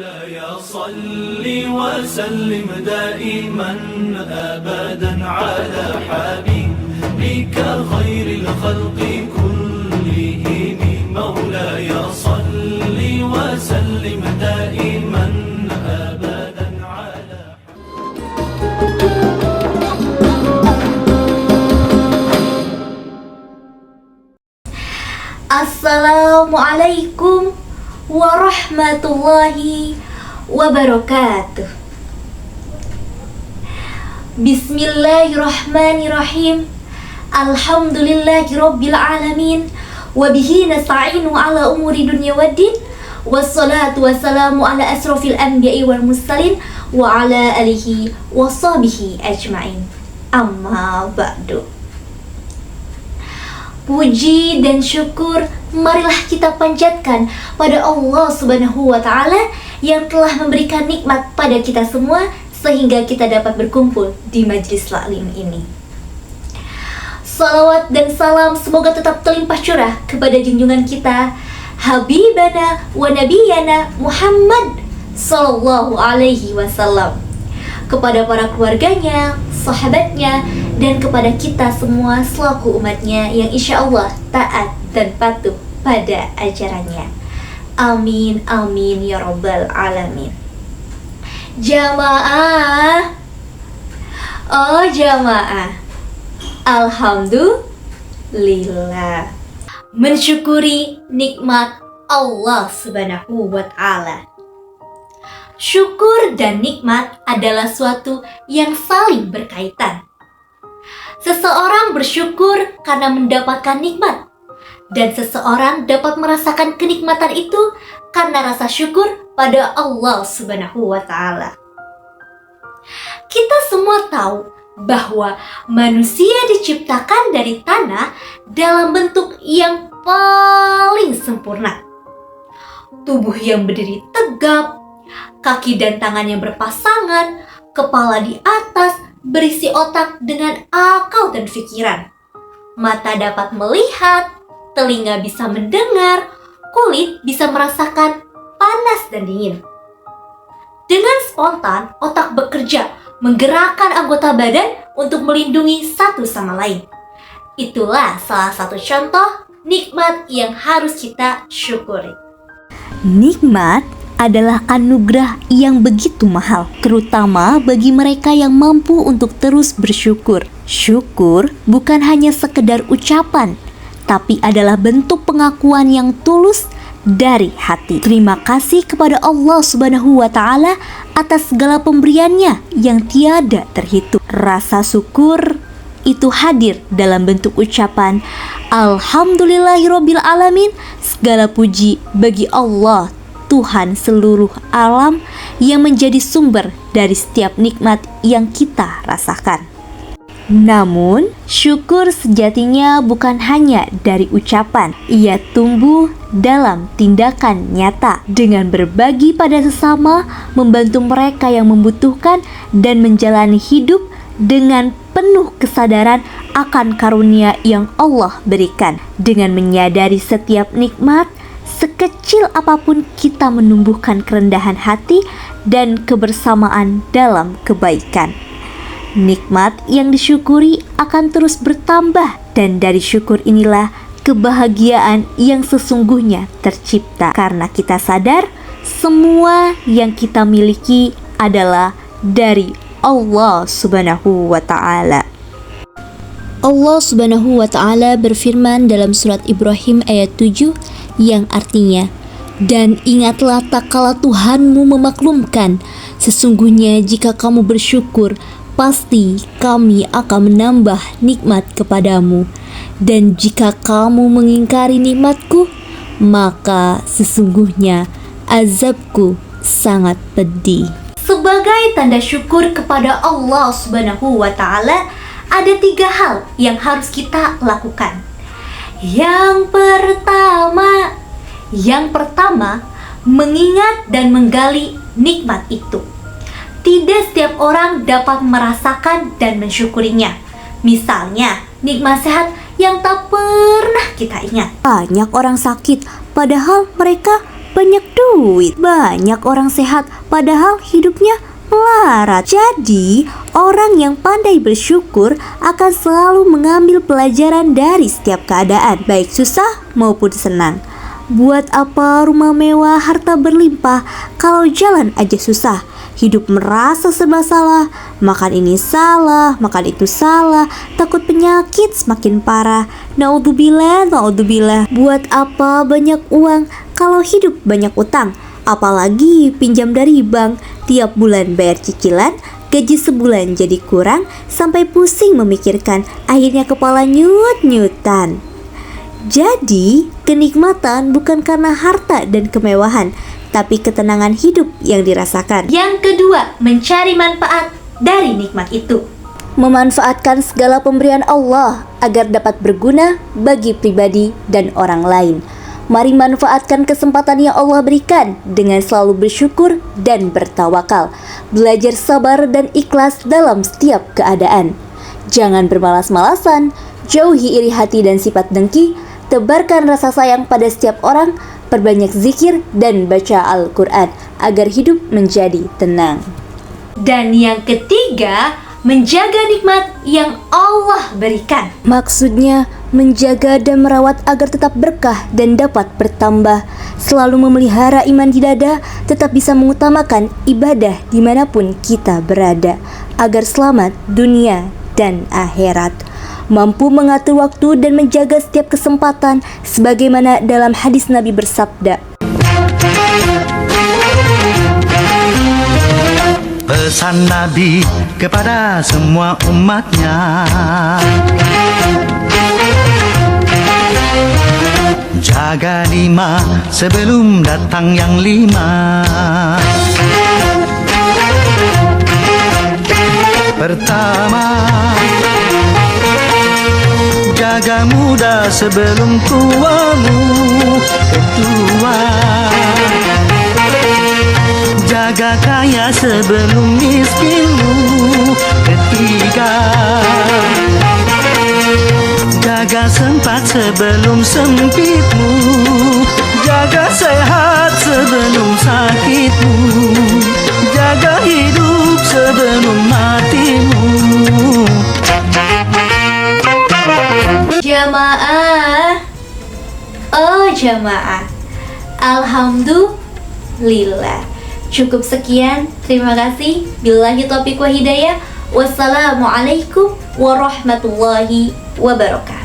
مولاي صل وسلم دائما أبدا على حبيبك خير الخلق كلهم مولاي صل وسلم دائما أبدا على Assalamualaikum warahmatullahi wabarakatuh. Bismillahirrahmanirrahim. Alhamdulillahirabbil alamin. Wabihi nasta'inu ala umuri dunya waddin. Wassalatu wassalamu ala asrofil anbiya'i wal mursalin wa ala alihi washabihi ajma'in. Amma ba'du. Puji dan syukur marilah kita panjatkan pada Allah Subhanahu wa Ta'ala yang telah memberikan nikmat pada kita semua sehingga kita dapat berkumpul di majlis taklim ini. Salawat dan salam semoga tetap terlimpah curah kepada junjungan kita Habibana wa Nabiyana Muhammad Sallallahu Alaihi Wasallam, kepada para keluarganya, sahabatnya, dan kepada kita semua selaku umatnya yang insya Allah taat dan patuh pada ajarannya. Amin, amin, ya rabbal alamin. Jamaah, oh jamaah, alhamdulillah, mensyukuri nikmat Allah Subhanahu wa Ta'ala. Syukur dan nikmat adalah suatu yang saling berkaitan. Seseorang bersyukur karena mendapatkan nikmat, dan seseorang dapat merasakan kenikmatan itu karena rasa syukur pada Allah Subhanahu wa Ta'ala. Kita semua tahu bahwa manusia diciptakan dari tanah dalam bentuk yang paling sempurna. Tubuh yang berdiri tegap, kaki dan tangan yang berpasangan, kepala di atas, berisi otak dengan akal dan pikiran. Mata dapat melihat, telinga bisa mendengar, kulit bisa merasakan panas dan dingin. Dengan spontan, otak bekerja, menggerakkan anggota badan untuk melindungi satu sama lain. Itulah salah satu contoh nikmat yang harus kita syukuri. Nikmat adalah anugerah yang begitu mahal, terutama bagi mereka yang mampu untuk terus bersyukur. Syukur bukan hanya sekedar ucapan, tapi adalah bentuk pengakuan yang tulus dari hati. Terima kasih kepada Allah Subhanahu wa Ta'ala atas segala pemberiannya yang tiada terhitung. Rasa syukur itu hadir dalam bentuk ucapan Alhamdulillahirabbil alamin. Segala puji bagi Allah, Tuhan seluruh alam, yang menjadi sumber dari setiap nikmat yang kita rasakan. Namun, syukur sejatinya bukan hanya dari ucapan. Ia tumbuh dalam tindakan nyata dengan berbagi pada sesama, membantu mereka yang membutuhkan, dan menjalani hidup dengan penuh kesadaran akan karunia yang Allah berikan. Dengan menyadari setiap nikmat, sekecil apapun, kita menumbuhkan kerendahan hati dan kebersamaan dalam kebaikan. Nikmat yang disyukuri akan terus bertambah, dan dari syukur inilah kebahagiaan yang sesungguhnya tercipta, karena kita sadar semua yang kita miliki adalah dari Allah Subhanahu wa Ta'ala. Allah Subhanahu wa Ta'ala berfirman dalam surat Ibrahim ayat 7 yang artinya, dan ingatlah tak kala Tuhanmu memaklumkan, sesungguhnya jika kamu bersyukur, pasti kami akan menambah nikmat kepadamu, dan jika kamu mengingkari nikmatku, maka sesungguhnya azabku sangat pedih. Sebagai tanda syukur kepada Allah Subhanahu wa Ta'ala, ada 3 hal yang harus kita lakukan. Yang pertama, mengingat dan menggali nikmat itu. Tidak setiap orang dapat merasakan dan mensyukurinya. Misalnya, nikmat sehat yang tak pernah kita ingat. Banyak orang sakit, padahal mereka banyak duit. Banyak orang sehat padahal hidupnya melarat. Jadi, orang yang pandai bersyukur akan selalu mengambil pelajaran dari setiap keadaan, baik susah maupun senang. Buat apa rumah mewah, harta berlimpah, kalau jalan aja susah? Hidup merasa serba salah, makan ini salah, makan itu salah, takut penyakit semakin parah. Naudzubillah, naudzubillah. Buat apa banyak uang kalau hidup banyak utang? Apalagi pinjam dari bank, tiap bulan bayar cicilan, gaji sebulan jadi kurang, sampai pusing memikirkan, akhirnya kepala nyut-nyutan. Jadi, kenikmatan bukan karena harta dan kemewahan, tapi ketenangan hidup yang dirasakan. Yang kedua, mencari manfaat dari nikmat itu. Memanfaatkan segala pemberian Allah agar dapat berguna bagi pribadi dan orang lain. Mari manfaatkan kesempatan yang Allah berikan dengan selalu bersyukur dan bertawakal. Belajar sabar dan ikhlas dalam setiap keadaan. Jangan bermalas-malasan, jauhi iri hati dan sifat dengki, tebarkan rasa sayang pada setiap orang, perbanyak zikir dan baca Al-Quran agar hidup menjadi tenang. Dan yang ketiga, menjaga nikmat yang Allah berikan. Maksudnya, menjaga dan merawat agar tetap berkah dan dapat bertambah. Selalu memelihara iman di dada, tetap bisa mengutamakan ibadah dimanapun kita berada, agar selamat dunia dan akhirat. Mampu mengatur waktu dan menjaga setiap kesempatan, sebagaimana dalam hadis Nabi bersabda, pesan Nabi kepada semua umatnya, jaga 5 sebelum datang yang 5. Pertama, jaga muda sebelum tuamu. Kedua, jaga kaya sebelum miskinmu. Ketiga, jaga sempat sebelum sempitmu. Jaga sehat sebelum sakitmu. Jaga hidup sebelum matimu. Jamaah, oh jamaah, alhamdulillah. Cukup sekian, terima kasih. Billahi taufiq wa hidayah. Wassalamualaikum warahmatullahi wabarakatuh.